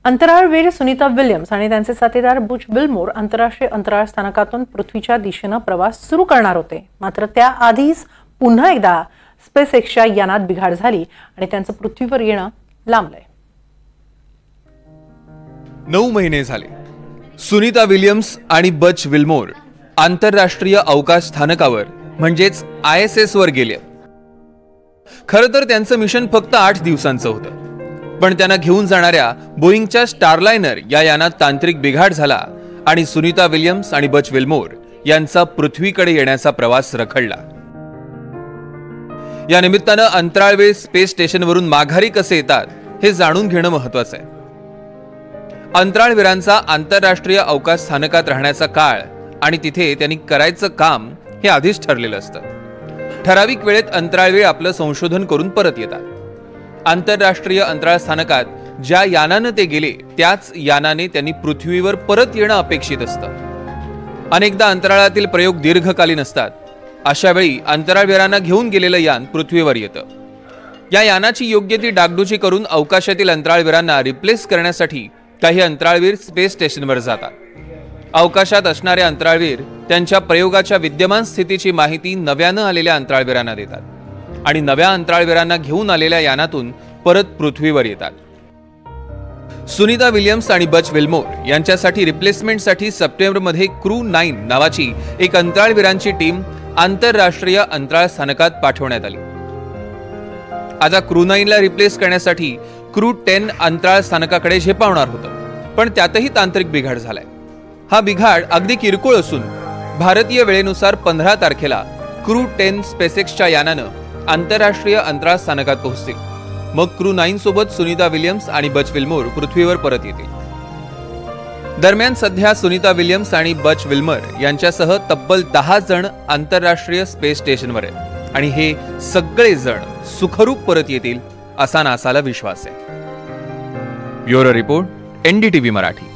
अंतराळवीर Sunita Williams आणि त्यांचे साथीदार बुच विल्मोर आंतरराष्ट्रीय अंतराळ स्थानकातून पृथ्वीच्या दिशेने प्रवास सुरू करणार होते. मात्र त्याआधीच पुन्हा एकदा स्पेसएक्सच्या यानात बिघाड झाली आणि त्यांचं पृथ्वीवर येणं लांबलंय. 9 महिने झाले सुनीता विल्यम्स आणि बच विल्मोर आंतरराष्ट्रीय अवकाश स्थानकावर म्हणजेच ISS वर गेले. खरं तर त्यांचं मिशन फक्त 8 दिवसांचं होतं, पण त्यांना घेऊन जाणाऱ्या बोईंगच्या स्टारलायनर या यानात तांत्रिक बिघाड झाला आणि सुनीता विल्यम्स आणि बच विल्मोर यांचा पृथ्वीकडे येण्याचा प्रवास रखडला. या निमित्तानं अंतराळवीर स्पेस स्टेशनवरून माघारी कसे येतात हे जाणून घेणं महत्त्वाचं आहे. अंतराळवीरांचा आंतरराष्ट्रीय अवकाश स्थानकात राहण्याचा काळ आणि तिथे त्यांनी करायचं काम हे आधीच ठरलेलं असतं. ठराविक वेळेत अंतराळवीर आपलं संशोधन करून परत येतात. आंतरराष्ट्रीय अंतराळ स्थानकात ज्या यानानं ते गेले त्याच यानाने त्यांनी पृथ्वीवर परत येणं अपेक्षित असतं. अनेकदा अंतराळातील प्रयोग दीर्घकालीन असतात. अशा वेळी अंतराळवीरांना घेऊन गेलेलं यान पृथ्वीवर येतं. या यानाची योग्य ती डागडुजी करून अवकाशातील अंतराळवीरांना रिप्लेस करण्यासाठी काही अंतराळवीर स्पेस स्टेशनवर जातात. अवकाशात असणारे अंतराळवीर त्यांच्या प्रयोगाच्या विद्यमान स्थितीची माहिती नव्यानं आलेल्या अंतराळवीरांना देतात आणि नव्या अंतराळवीरांना घेऊन आलेल्या यानातून परत पृथ्वीवर येतात. सुनीता विल्यम्स आणि बच विल्मोर यांच्यासाठी रिप्लेसमेंटसाठी सप्टेंबरमध्ये क्रू 9 नावाची एक अंतराळवीरांची टीम आंतरराष्ट्रीय अंतराळ स्थानकात पाठवण्यात आली. आता क्रू 9 ला रिप्लेस करण्यासाठी क्रू 10 अंतराळ स्थानकाकडे झेपावणार होतं, पण त्यातही तांत्रिक बिघाड झालाय. हा बिघाड अगदी किरकोळ असून भारतीय वेळेनुसार 15 तारखेला क्रू 10 स्पेसएक्सच्या यानानं आंतरराष्ट्रीय अंतराळ स्थानकात पोहोचतील. मग क्रू 9 सोबत सुनीता विल्यम्स आणि बच विल्मोर पृथ्वीवर परत येतील. दरम्यान सध्या सुनीता विल्यम्स आणि बच विल्मर यांच्यासह तब्बल 10 जण आंतरराष्ट्रीय स्पेस स्टेशनवर आहेत आणि हे सगळे जण सुखरूप परत येतील असा नासाला विश्वास आहे. Bureau report, NDTV Marathi.